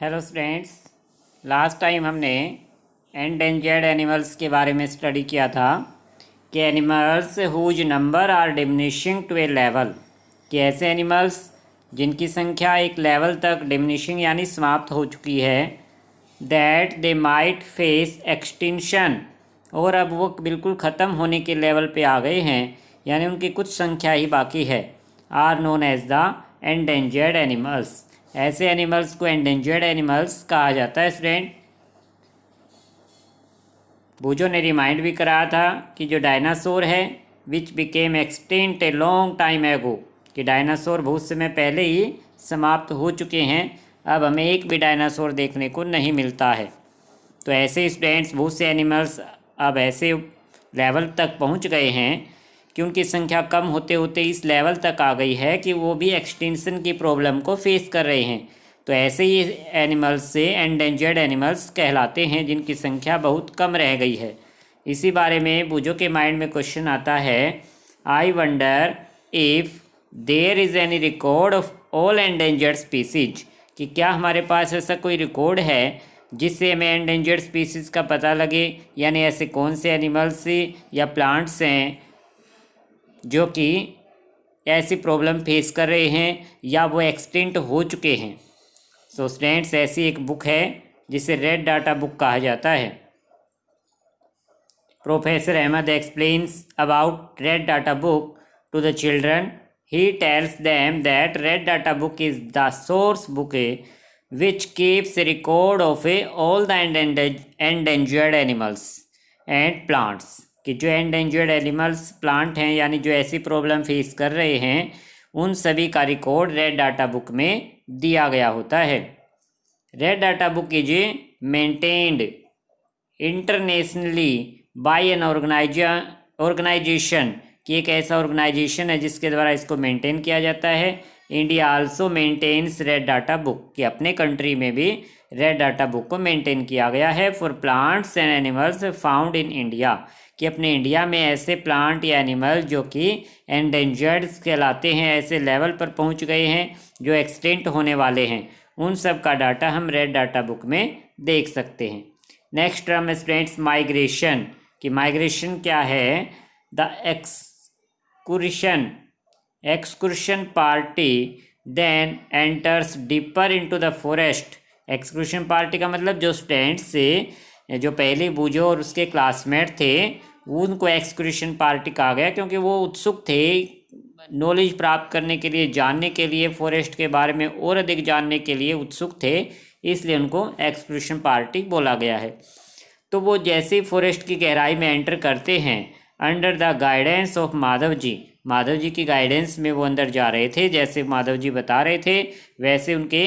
Hello students. Last time हमने endangered animals के बारे में स्टडी किया था कि animals whose number are diminishing to a level, कि ऐसे एनिमल्स जिनकी संख्या एक लेवल तक डिमिनिशिंग यानी समाप्त हो चुकी है, that they might face extinction, और अब वो बिल्कुल ख़त्म होने के लेवल पे आ गए हैं, यानी उनकी कुछ संख्या ही बाकी है, are known as the endangered animals. ऐसे एनिमल्स को एंडेंजर्ड एनिमल्स कहा जाता है। स्टूडेंट, बूजो ने रिमाइंड भी कराया था कि जो डायनासोर है which became extinct a long time एगो, कि डायनासोर बहुत समय पहले ही समाप्त हो चुके हैं, अब हमें एक भी डायनासोर देखने को नहीं मिलता है। तो ऐसे स्टूडेंट्स बहुत से एनिमल्स अब ऐसे लेवल तक पहुंच गए हैं कि उनकी संख्या कम होते होते इस लेवल तक आ गई है कि वो भी एक्सटिंक्शन की प्रॉब्लम को फेस कर रहे हैं। तो ऐसे ही एनिमल्स से एंडेंजर्ड एनिमल्स कहलाते हैं जिनकी संख्या बहुत कम रह गई है। इसी बारे में बूजो के माइंड में क्वेश्चन आता है, I wonder if there is any record of all endangered species, कि क्या हमारे पास ऐसा कोई रिकॉर्ड है जिससे हमें एंडेंजर्ड स्पीसीज़ का पता लगे, यानी ऐसे कौन से एनिमल्स या प्लांट्स हैं जो कि ऐसी प्रॉब्लम फेस कर रहे हैं या वो एक्सटिंक्ट हो चुके हैं। सो स्टूडेंट्स, ऐसी एक बुक है जिसे रेड डाटा बुक कहा जाता है। Professor Ahmed explains about red data book to the children. He tells them that red data book is the source book which keeps a record of all the endangered animals and plants, कि जो endangered animals plant हैं यानी जो ऐसी problem face कर रहे हैं उन सभी का रिकॉर्ड रेड डाटा बुक में दिया गया होता है। Red data book is maintained internationally by an organisation, कि एक ऐसा ऑर्गेनाइजेशन है जिसके द्वारा इसको मेंटेन किया जाता है। India also maintains red data book, कि अपने कंट्री में भी रेड डाटा बुक को मेंटेन किया गया है for plants and animals found in India, कि अपने इंडिया में ऐसे प्लांट या एनिमल जो कि एंडेंजर्ड कहलाते हैं, ऐसे लेवल पर पहुंच गए हैं जो एक्सटिंक्ट होने वाले हैं, उन सब का डाटा हम रेड डाटा बुक में देख सकते हैं। नेक्स्ट टर्म है स्टूडेंट्स माइग्रेशन, कि माइग्रेशन क्या है। The excursion party then enters deeper into the forest। excursion party का मतलब जो स्टूडेंट्स से जो पहले बूझो और उसके क्लासमेट थे उनको excursion पार्टी कहा गया, क्योंकि वो उत्सुक थे नॉलेज प्राप्त करने के लिए, जानने के लिए, फॉरेस्ट के बारे में और अधिक जानने के लिए उत्सुक थे, इसलिए उनको excursion पार्टी बोला गया है। तो वो जैसे ही फॉरेस्ट की गहराई में एंटर करते हैं under the guidance of Madhav ji की गाइडेंस में वो अंदर जा रहे थे, जैसे माधव जी बता रहे थे वैसे उनके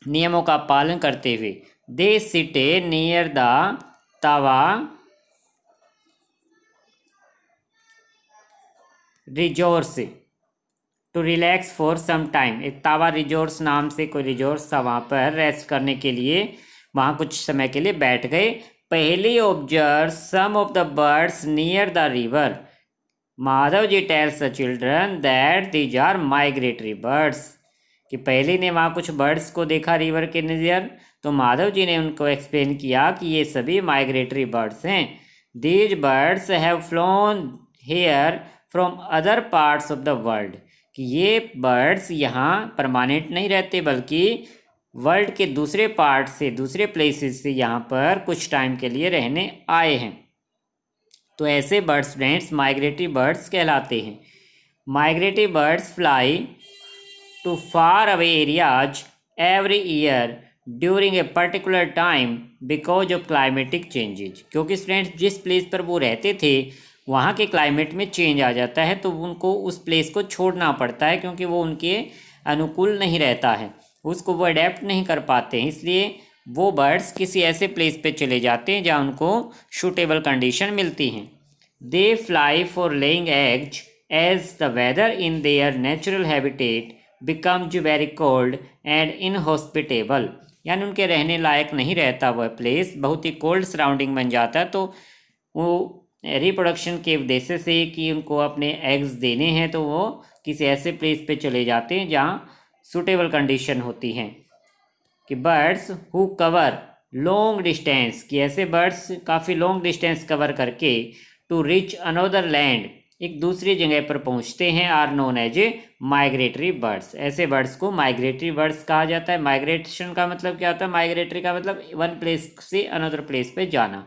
नियमों का पालन करते हुए। They sat near the Tawa reservoir to relax for some time. एक तावा रिजोर्स नाम से कोई रिजोर्स था, वहाँ पर रेस्ट करने के लिए वहाँ कुछ समय के लिए बैठ गए। पहले observe some of the birds near the river. Madhav ji tells the children that these are migratory birds, कि पहले ने वहाँ कुछ बर्ड्स को देखा रिवर के नज़र, तो माधव जी ने उनको एक्सप्लेन किया कि ये सभी माइग्रेटरी बर्ड्स हैं। These birds have flown here from other parts of the world, कि ये बर्ड्स यहाँ परमानेंट नहीं रहते बल्कि वर्ल्ड के दूसरे पार्ट से, दूसरे प्लेसेस से यहाँ पर कुछ टाइम के लिए रहने आए हैं। तो ऐसे बर्ड्स स्टूडेंट्स माइग्रेटरी बर्ड्स कहलाते हैं। Migratory birds fly to far away areas every year during a particular time because of climatic changes, क्योंकि स्टूडेंट्स जिस प्लेस पर वो रहते थे वहाँ के क्लाइमेट में चेंज आ जाता है, तो उनको उस प्लेस को छोड़ना पड़ता है, क्योंकि वो उनके अनुकूल नहीं रहता है, उसको वो अडेप्ट नहीं कर पाते हैं, इसलिए वो बर्ड्स किसी ऐसे प्लेस पे चले जाते हैं जहाँ उनको सूटेबल कंडीशन मिलती हैं। They fly for laying eggs as the weather in their natural habitat becomes very cold and inhospitable, यानी उनके रहने लायक नहीं रहता वह प्लेस, बहुत ही कोल्ड सराउंडिंग बन जाता है। तो वो रिप्रोडक्शन के उद्देश्य से कि उनको अपने एग्स देने हैं तो वो किसी ऐसे प्लेस पे चले जाते हैं जहाँ सूटेबल कंडीशन होती हैं। कि birds who cover long distance, कि ऐसे बर्ड्स काफ़ी लॉन्ग डिस्टेंस कवर करके टू रीच अनदर लैंड, एक दूसरी जगह पर पहुंचते हैं, are known as a migratory birds. ऐसे बर्ड्स को माइग्रेटरी बर्ड्स कहा जाता है। माइग्रेशन का मतलब क्या होता है? माइग्रेटरी का मतलब वन प्लेस से अनदर प्लेस पे जाना।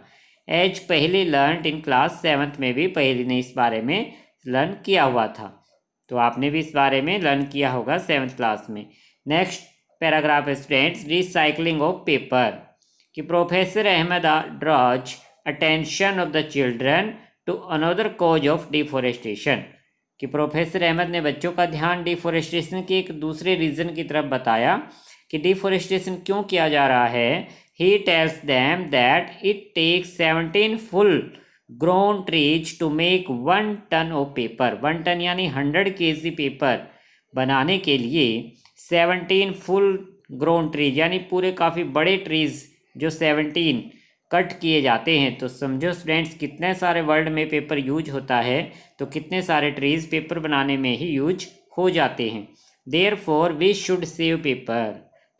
एज पहले लर्न इन क्लास 7th में भी पहले ने इस बारे में लर्न किया हुआ था, तो आपने भी इस बारे में लर्न किया होगा 7th क्लास में। Next paragraph students, recycling of paper, कि professor Ahmad draws attention of the children to another cause of deforestation, कि प्रोफेसर अहमद ने बच्चों का ध्यान डिफोरेस्टेशन के एक दूसरे रीज़न की तरफ बताया कि डिफोरेस्टेशन क्यों किया जा रहा है। He tells them that it takes 17 full grown trees to make 1 ton of paper. 1 ton यानी 100 kg पेपर बनाने के लिए 17 फुल ग्रोन ट्रीज यानी पूरे काफ़ी बड़े ट्रीज जो 17 कट किए जाते हैं। तो समझो स्टूडेंट्स कितने सारे वर्ल्ड में पेपर यूज होता है, तो कितने सारे ट्रीज पेपर बनाने में ही यूज हो जाते हैं। Therefore we should save paper,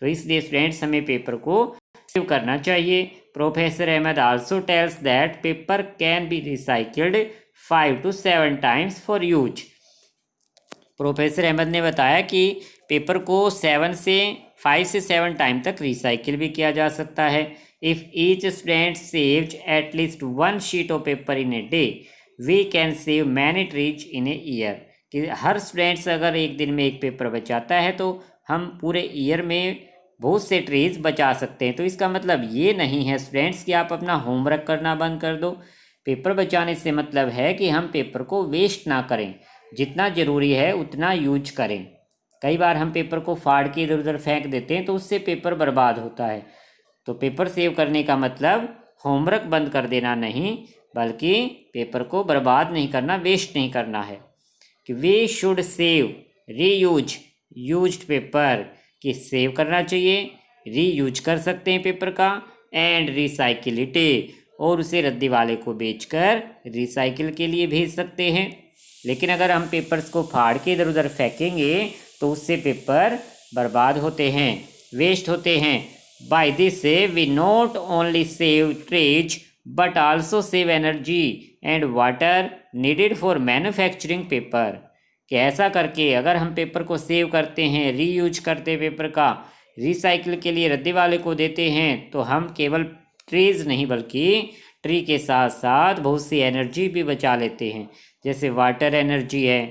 तो इसलिए स्टूडेंट्स हमें पेपर को सेव करना चाहिए। Professor Ahmad also tells that paper can be recycled 5 to 7 times for use. Professor Ahmad ने बताया कि पेपर को 5 से 7 टाइम तक रिसाइकिल भी किया जा सकता है। If each student saves at least 1 sheet of paper in a day, we can save many trees in a year, कि हर स्टूडेंट्स अगर एक दिन में एक पेपर बचाता है तो हम पूरे ईयर में बहुत से ट्रीज बचा सकते हैं। तो इसका मतलब ये नहीं है स्टूडेंट्स कि आप अपना होमवर्क करना बंद कर दो। पेपर बचाने से मतलब है कि हम पेपर को वेस्ट ना करें, जितना ज़रूरी है उतना यूज करें। कई बार हम पेपर को फाड़ के इधर उधर फेंक देते हैं तो उससे पेपर बर्बाद होता है। तो पेपर सेव करने का मतलब होमवर्क बंद कर देना नहीं, बल्कि पेपर को बर्बाद नहीं करना, वेस्ट नहीं करना है। कि we should save reuse used paper, कि सेव करना चाहिए, रीयूज कर सकते हैं पेपर का, एंड रिसाइकिल इट, और उसे रद्दी वाले को बेचकर रिसाइकिल के लिए भेज सकते हैं। लेकिन अगर हम पेपर्स को फाड़ के इधर उधर फेंकेंगे तो उससे पेपर बर्बाद होते हैं, वेस्ट होते हैं। By this we not only save trees but also save energy and water needed for manufacturing paper, कि ऐसा करके अगर हम पेपर को सेव करते हैं, रीयूज करते हैं पेपर का, रिसाइकिल के लिए रद्दी वाले को देते हैं, तो हम केवल ट्रीज नहीं बल्कि ट्री के साथ साथ बहुत सी एनर्जी भी बचा लेते हैं। जैसे वाटर एनर्जी है,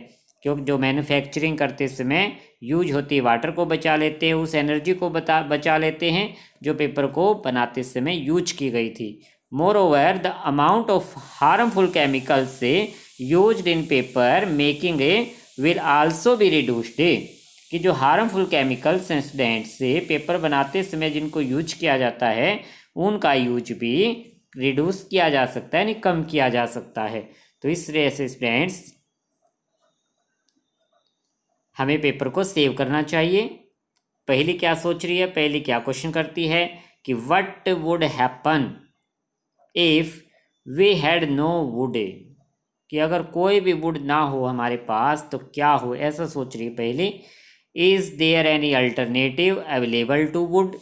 क्योंकि जो मैन्युफैक्चरिंग करते समय यूज होती है, वाटर को बचा लेते हैं, उस एनर्जी को बचा लेते हैं जो पेपर को बनाते समय यूज की गई थी। More over the amount of harmful chemicals used in paper making will also be reduced, कि जो हार्मफुल केमिकल्स हैं स्टूडेंट्स से पेपर बनाते समय जिनको यूज किया जाता है उनका यूज भी रिड्यूस किया जा सकता है, यानी कम किया जा सकता है। तो इस तरह से स्टूडेंट्स हमें पेपर को सेव करना चाहिए। पहली क्या सोच रही है, पहली क्या क्वेश्चन करती है कि what would happen if we had no wood, कि अगर कोई भी वुड ना हो हमारे पास तो क्या हो, ऐसा सोच रही है पहले। Is there any alternative available to wood,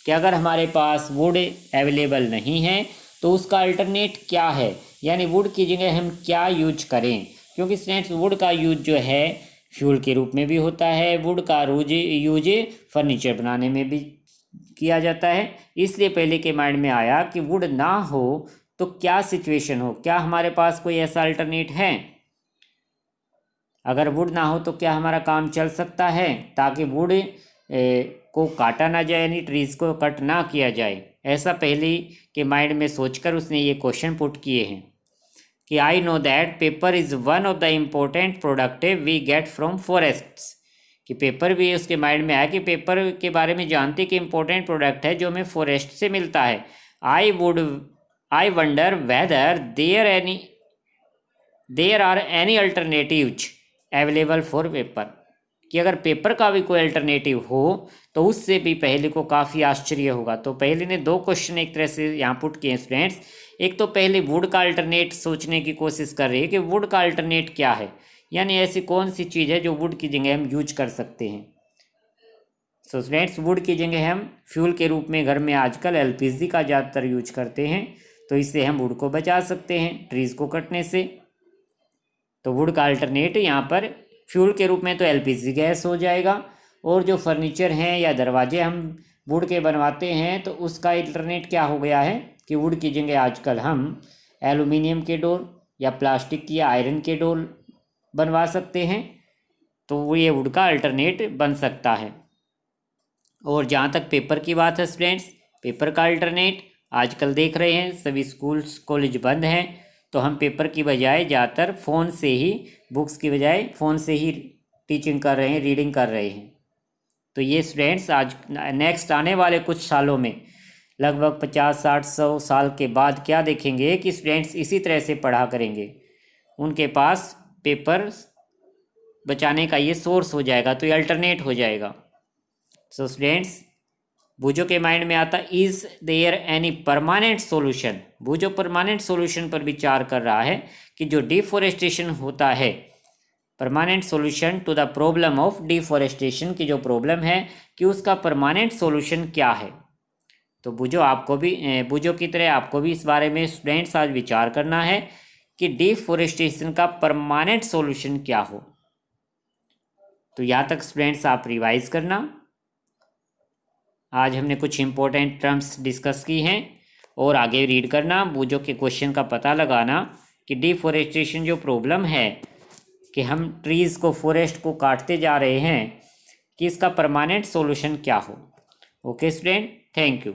कि अगर हमारे पास वुड अवेलेबल नहीं है तो उसका अल्टरनेट क्या है, यानी वुड की जगह हम क्या यूज करें। क्योंकि स्टूडेंट्स वुड का यूज जो है फ्यूल के रूप में भी होता है, वुड का यूज फर्नीचर बनाने में भी किया जाता है। इसलिए पहले के माइंड में आया कि वुड ना हो तो क्या सिचुएशन हो, क्या हमारे पास कोई ऐसा अल्टरनेट है। अगर वुड ना हो तो क्या हमारा काम चल सकता है, ताकि वुड को काटा ना जाए, यानी ट्रीज को कट ना किया जाए। ऐसा पहले के माइंड में सोचकर उसने ये क्वेश्चन पुट किए हैं कि I know that paper is one of the important product we get from forests, कि पेपर भी उसके माइंड में आया कि पेपर के बारे में जानते कि इम्पोर्टेंट प्रोडक्ट है जो हमें फॉरेस्ट से मिलता है। I wonder whether there are any alternatives available for paper, कि अगर पेपर का भी कोई अल्टरनेटिव हो तो उससे भी पहले को काफ़ी आश्चर्य होगा। तो पहले ने 2 क्वेश्चन एक तरह से यहाँ पुट किए स्टूडेंट्स। एक तो पहले वुड का अल्टरनेट सोचने की कोशिश कर रही है कि वुड का अल्टरनेट क्या है, यानी ऐसी कौन सी चीज़ है जो वुड की जगह हम यूज कर सकते हैं। सो स्टूडेंट्स, वुड की जगह हम फ्यूल के रूप में घर में आजकल एलपीजी का ज़्यादातर यूज करते हैं, तो इससे हम वुड को बचा सकते हैं ट्रीज़ को कटने से। तो वुड का अल्टरनेट यहाँ पर फ्यूल के रूप में तो एलपीजी गैस हो जाएगा, और जो फर्नीचर हैं या दरवाजे हम वुड के बनवाते हैं तो उसका अल्टरनेट क्या हो गया है कि वुड की जगह आजकल हम एल्युमिनियम के डोर या प्लास्टिक की या आयरन के डोर बनवा सकते हैं। तो वो ये वुड का अल्टरनेट बन सकता है। और जहाँ तक पेपर की बात है स्टूडेंट्स, पेपर का अल्टरनेट आजकल देख रहे हैं सभी स्कूल्स कॉलेज बंद हैं, तो हम पेपर की बजाय ज़्यादातर फ़ोन से ही, बुक्स की बजाय फ़ोन से ही टीचिंग कर रहे हैं, रीडिंग कर रहे हैं। तो ये स्टूडेंट्स आज नेक्स्ट आने वाले कुछ सालों में लगभग 50-60-100 साल के बाद क्या देखेंगे कि स्टूडेंट्स इसी तरह से पढ़ा करेंगे, उनके पास पेपर बचाने का ये सोर्स हो जाएगा, तो ये अल्टरनेट हो जाएगा। सो स्टूडेंट्स, बूझो के माइंड में आता is there any permanent solution. बूझो परमानेंट सोल्यूशन पर विचार कर रहा है कि जो डिफोरेस्टेशन होता है, permanent solution to the problem of deforestation की जो प्रॉब्लम है कि उसका परमानेंट सोल्यूशन क्या है। तो बूझो आपको भी, बूझो की तरह आपको भी इस बारे में स्टूडेंट्स आज विचार करना है कि डिफोरेस्टेशन का परमानेंट सोल्यूशन क्या हो। तो यहाँ तक स्टूडेंट्स आप रिवाइज करना। आज हमने कुछ इंपॉर्टेंट टर्म्स डिस्कस की हैं और आगे रीड करना, बूझो के क्वेश्चन का पता लगाना कि डिफोरेस्टेशन जो प्रॉब्लम है कि हम ट्रीज़ को, फॉरेस्ट को काटते जा रहे हैं, कि इसका परमानेंट सॉल्यूशन क्या हो। Okay student, thank you.